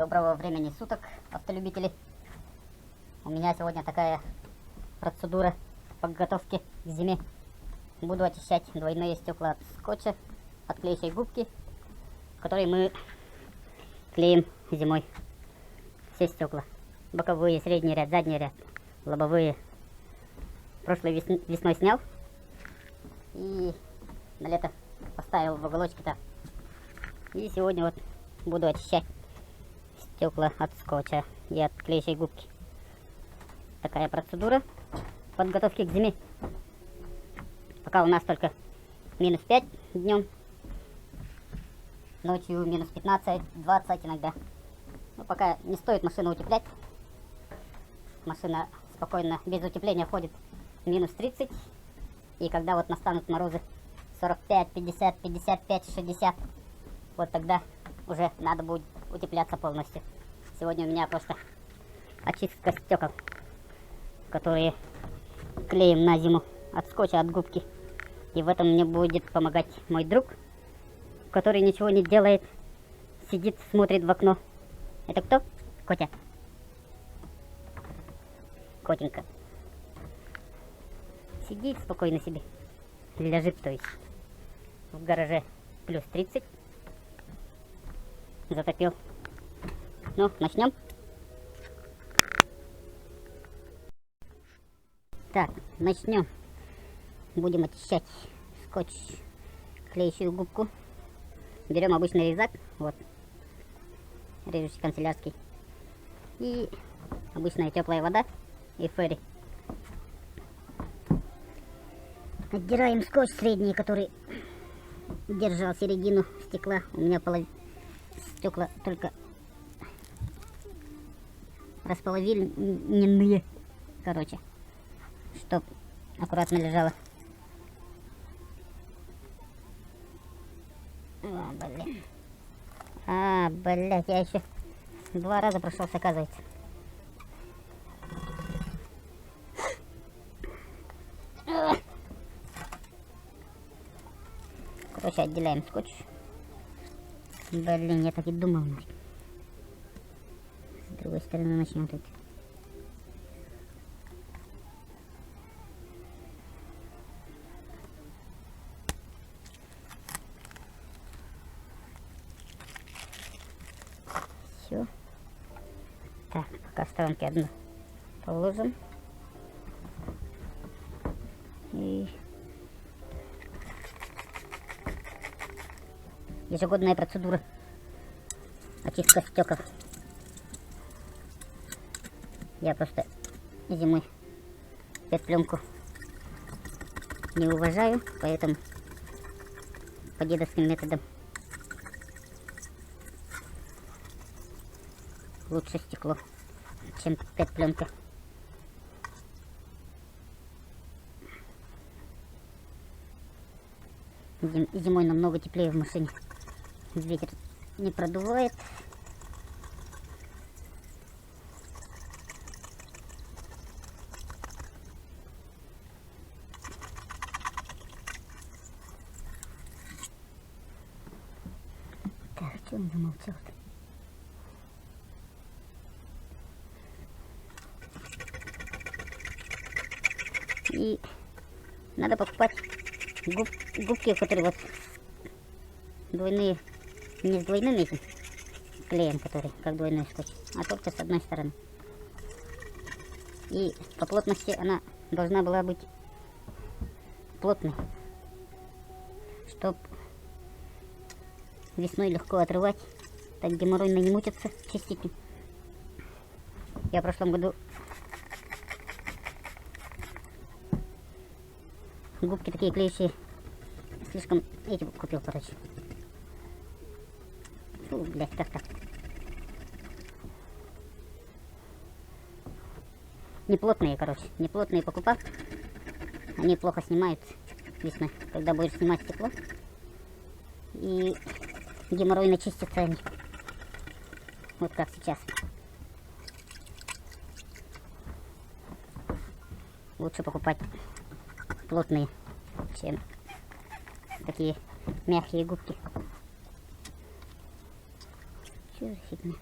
Доброго времени суток, автолюбители. У меня сегодня такая процедура подготовки к зиме. Буду очищать двойные стекла от скотча, от клеящей губки, которые мы клеим зимой. Все стекла. Боковые, средний ряд, задний ряд, лобовые. Прошлой весной снял и на лето поставил в уголочке-то. И сегодня вот буду очищать стекла от скотча и от клеящей губки. Такая процедура подготовки к зиме. Пока у нас только минус 5 днем, ночью минус 15, 20 иногда. Но пока не стоит машину утеплять. Машина спокойно без утепления ходит минус 30. И когда вот настанут морозы 45, 50, 55, 60, вот тогда уже надо будет утепляться полностью. Сегодня у меня просто очистка стекол, которые клеим на зиму от скотча, от губки. И в этом мне будет помогать мой друг, который ничего не делает, сидит, смотрит в окно. Это кто? Котя. Котенька. Сидит спокойно себе. Лежит, то есть. В гараже плюс 30. Затопил. Ну, начнем. Так, начнем. Будем очищать скотч, клеящую губку. Берем обычный резак, вот, режущий канцелярский, и обычная теплая вода и ферри. Отдираем скотч средний, который держал середину стекла. У меня стекла только располовиненные, короче, чтоб аккуратно лежало. О, блин. Блять, я еще 2 раза прошелся, оказывается. Короче, отделяем скотч. Блин, я так и думал. С другой стороны начнем тут. Все. Так, пока в сторонке одну положим. И ежегодная процедура очистка стекол. Я просто зимой пленку не уважаю, поэтому по дедовским методам лучше стекло, чем пленка. Зимой намного теплее в машине. Ветер не продувает. Так, что он замолчал-то? И надо покупать губки, которые вот двойные, не с двойным этим клеем, который как двойной скотч, а только с одной стороны. И по плотности она должна была быть плотной, чтоб весной легко отрывать, так геморройно не мучиться, чистить. Я в прошлом году губки такие клеящие слишком эти купил, короче. Фу, блядь, как так? Неплотные, короче. Неплотные покупал. Они плохо снимают весной. Когда будешь снимать стекло. И геморройно чистятся они. Вот как сейчас. Лучше покупать плотные, чем такие мягкие губки. Что за фигня?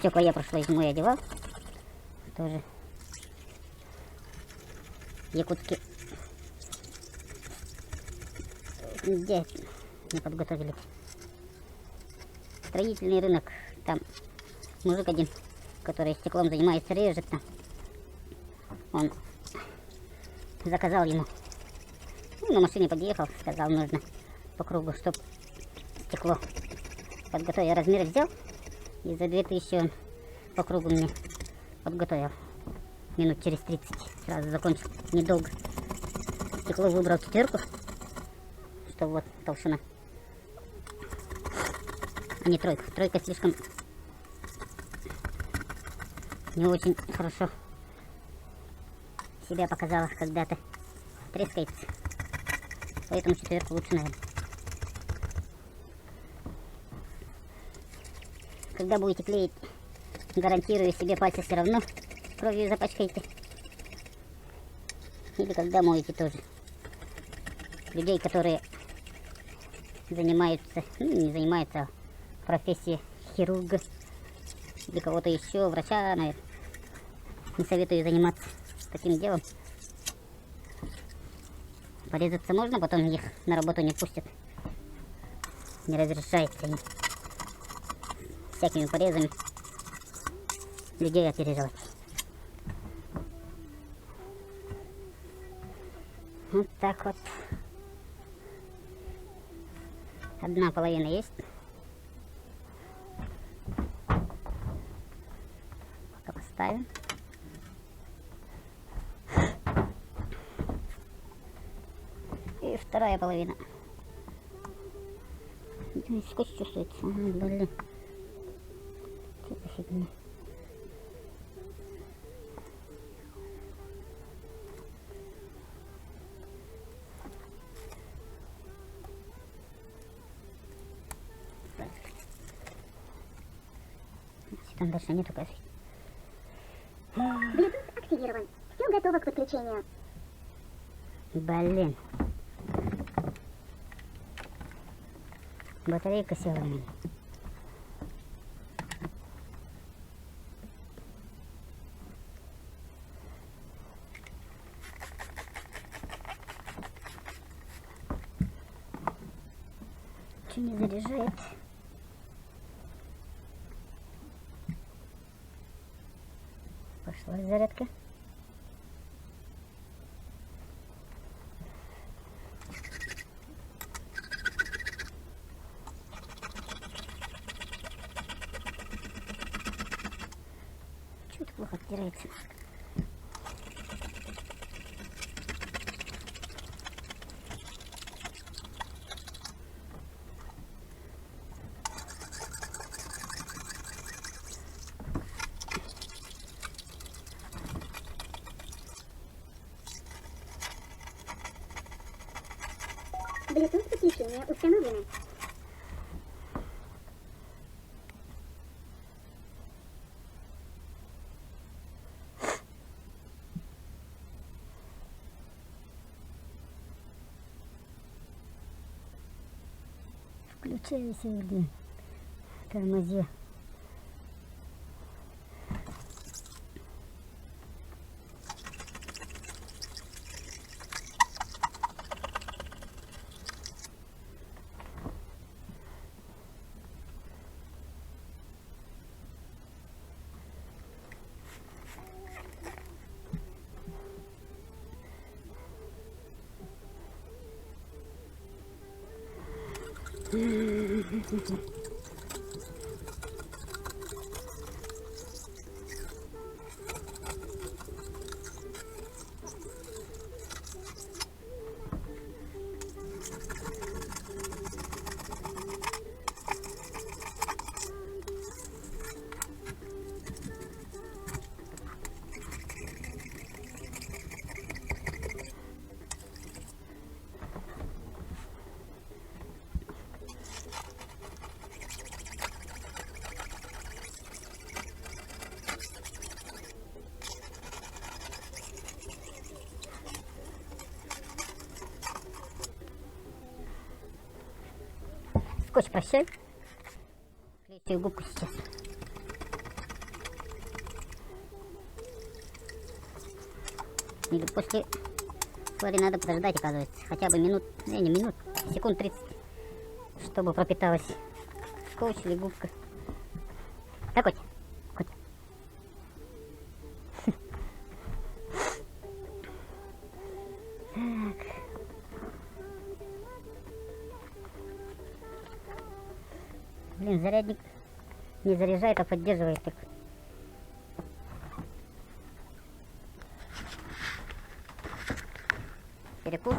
стекла я прошлой зимой одевал. Тоже якутские. Где не подготовили. Строительный рынок. Там мужик один, который стеклом занимается, режет там. Он заказал ему. Ну, на машине подъехал, сказал, нужно по кругу, чтобы стекло подготовил. Я размер взял, и за 2000 он по кругу мне подготовил. Минут через 30 сразу закончил. Недолго. Стекло выбрал 4, что вот толщина. А не 3. 3 слишком не очень хорошо себя показала, когда-то трескается. Поэтому 4 лучше, наверное. Когда будете клеить, гарантирую себе, пальцы все равно кровью запачкаете. Или когда моете тоже. Людей, которые занимаются, ну, не занимаются, а профессией хирурга или кого-то еще, врача, наверное, не советую заниматься таким делом. Порезаться можно, потом их на работу не пустят. Не разрешается им всякими порезами людей опережать. Вот так вот. Одна половина есть. Пока поставим. И вторая половина. Скотч чувствуется. Блин. Что-то фигня. Там дальше нету кофе. Bluetooth активирован. Все готово к подключению. Блин. Батарейка села у меня. Что не заряжает? Пошла зарядка. Чего-то плохо отдирается. Bluetooth подключение установлено. Включайся, блин. Тормози. Скотч прощай. Клею губку сейчас. И после слоли надо подождать, оказывается, хотя бы минут, не минут, секунд 30, чтобы пропиталась скотч или губка. Так, Котя? Котя. Так. Блин, зарядник не заряжает, а поддерживает так. Перекус.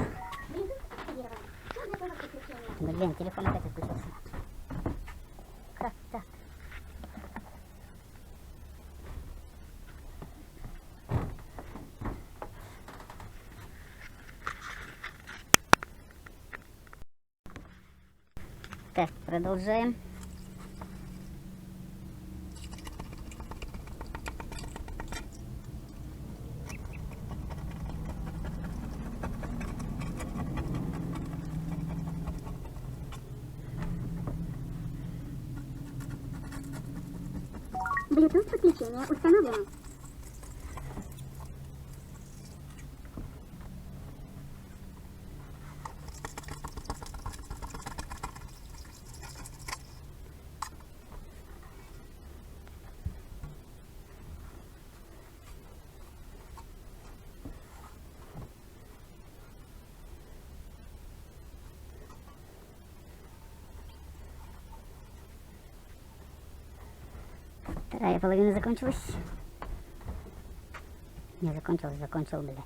Активирован. Все готово к подключению. Блин, телефон опять отключился. Как так? Так, продолжаем. Bluetooth подключение установлено. Вторая половина закончилась. Не закончилась, закончил, бля.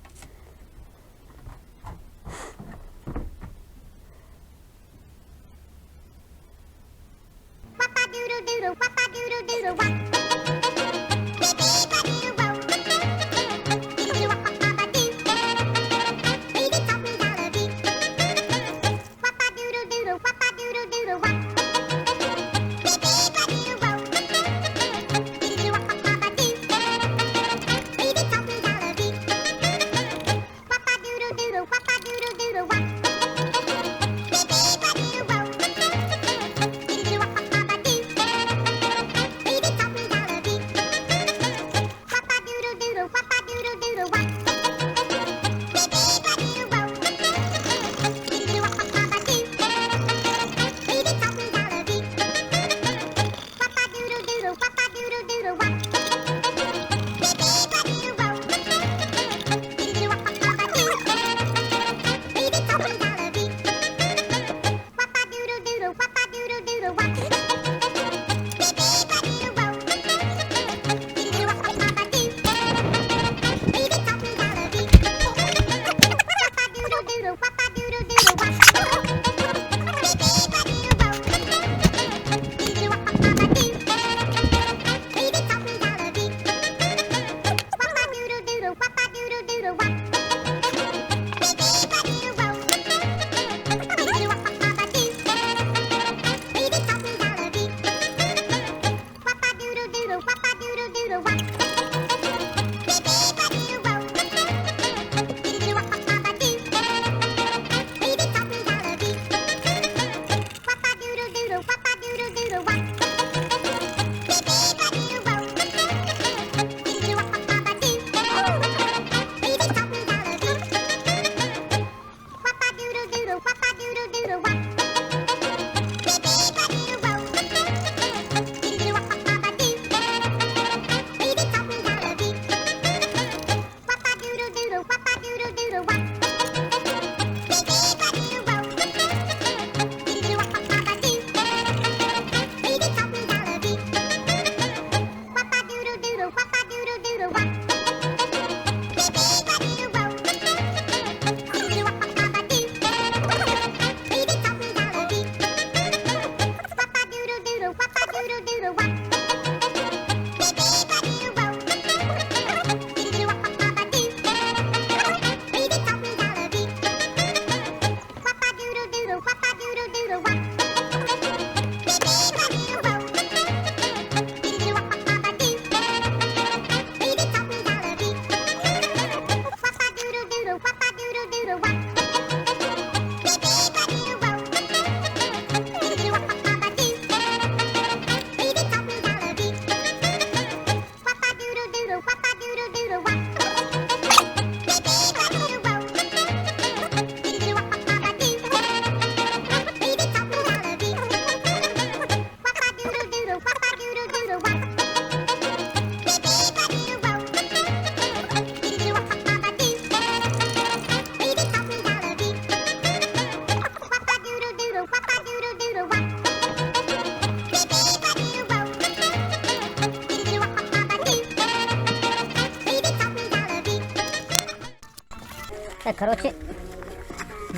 Так, короче,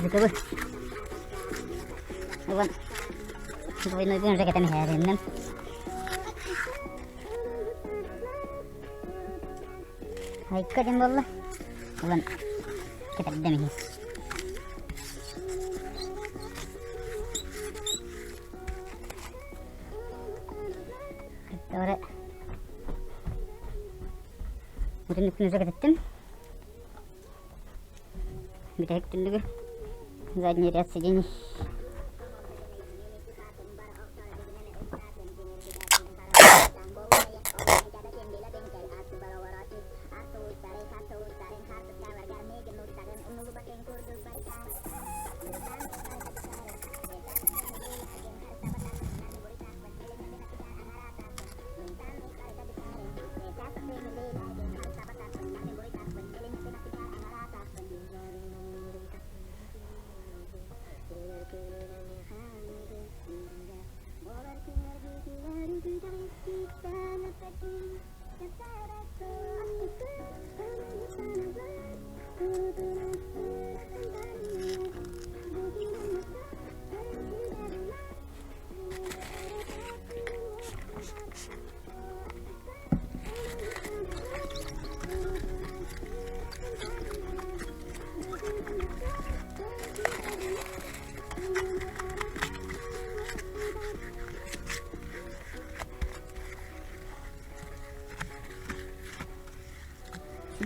готовы. Вон, двойной будем жакетами härinen. Haikkasin valla. Ulan, ketädä mihin. Τώρα, muuten nyt kun säkätettiin. Mitä hektelyä? Задний ряд сидений.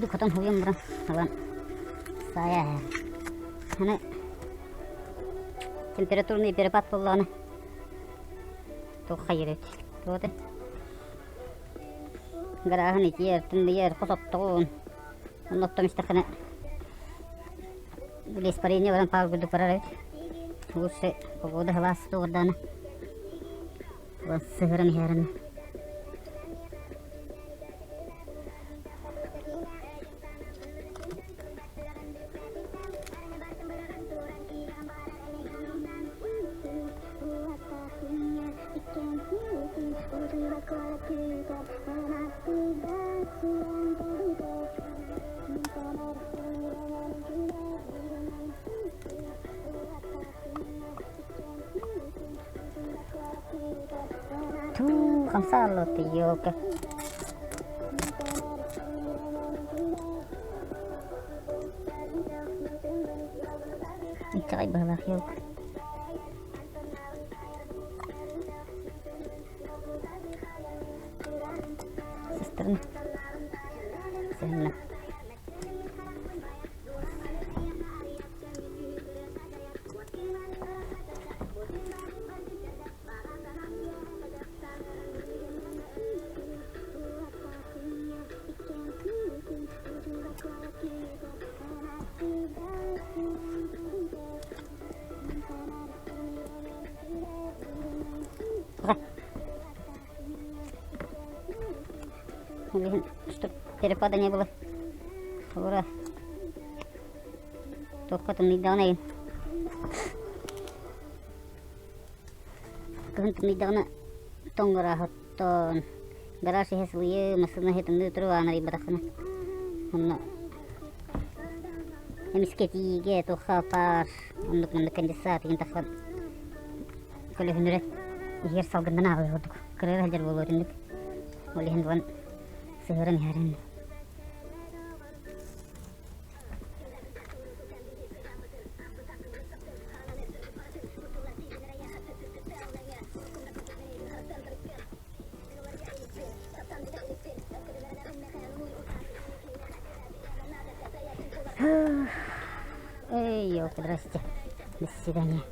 Itu khotong ho gaya मेरा सामान साया है ना टेम्परेचर नहीं पेरे पात पल्ला ना तो खैर तो ते गराह नहीं किया तंदियर खसत तोन नोट्टा مستخدم الإسبانية ولا نقال قد قررت وش وجوده خلاص تو ودانا والسهرة مهارنا Tuh, kamsa lo tiyo ke. Cakap balak yuk. Sister nih. Sana. Блин, чтоб перепада не было. Ура. Только там недавно. Когда-то недавно тонгора хоттон. Гаражи хэслие масына хэтэн нөтрөө анарыг барахна. Онно. Эмискетиге тухапар. Оннук мандык кандисат ин тахлан. Коле хүнүрэ. Игер салгындан агы hoduk. Кырыр хажар болор индик. Оле хендван сыгырын харин. Эй, ёлка, здрасте. До свидания.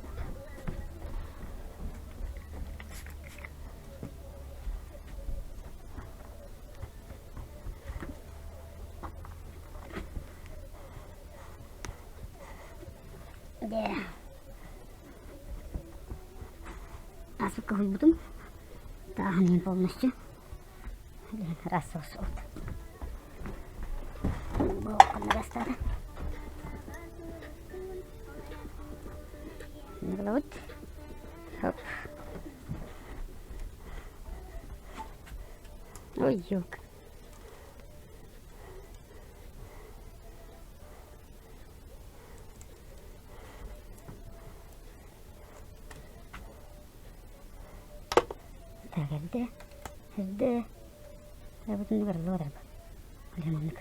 Да. А сколько вы будем? Да, не полностью. Рассос вот. Блока на достаток. Вот. Хоп. Ой, ёлка. жде. Треба не виразила треба. Лимонник.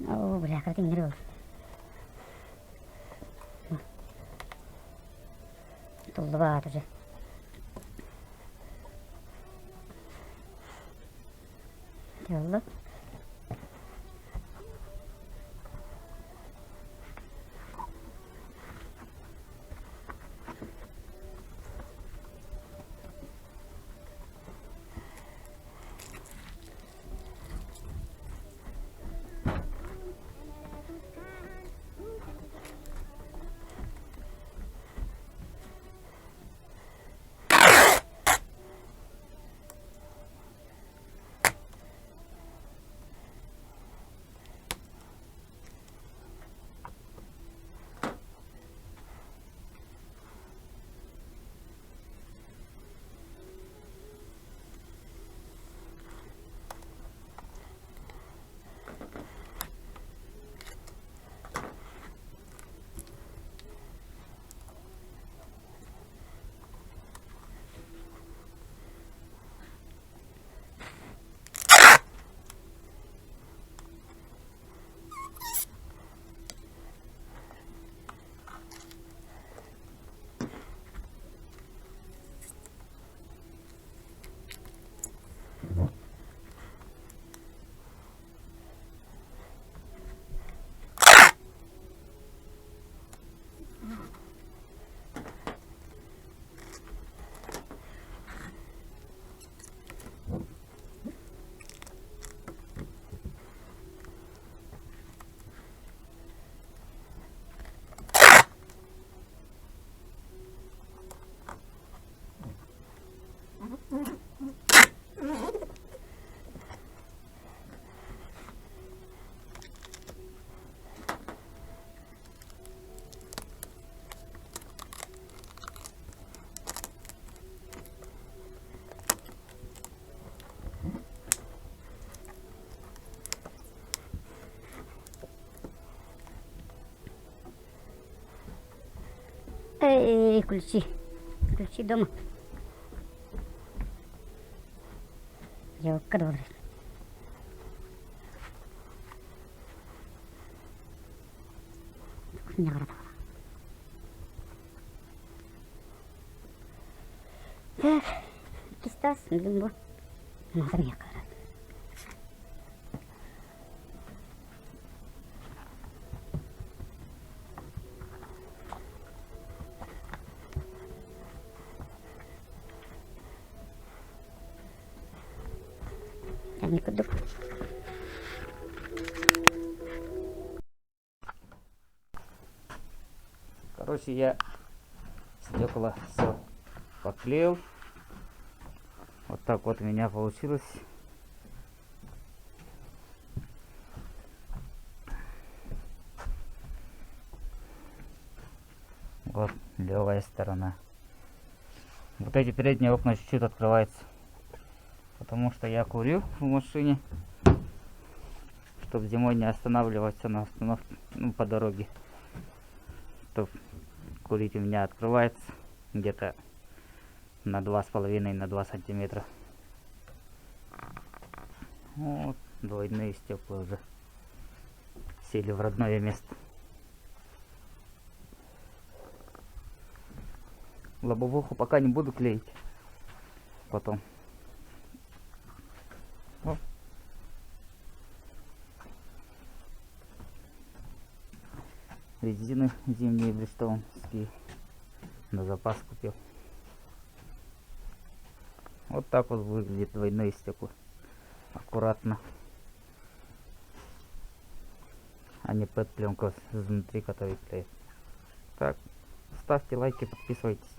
О, бля, как ты не нравился. Толдовато вже. Yolda. Эй, ключи. Ключи дома. Ёлка добрая. Не грабала. Так, кистас, блин, надо мне карать. Я никуда. Короче, я стекла все поклеил. Вот так вот у меня получилось. Вот левая сторона. Вот эти передние окна чуть-чуть открываются, потому что я курю в машине, чтобы зимой не останавливаться на остановке, ну, по дороге. Чтоб курить у меня открывается где-то на 2,5 на 2 сантиметра. Вот двойные стекла уже сели в родное место. Лобовуху пока не буду клеить, потом. О. Резины зимние бристолские на запас купил. Вот так вот выглядит двойное стекло. Аккуратно, а не пэт-пленка изнутри, которая клеит. Так, ставьте лайки, подписывайтесь.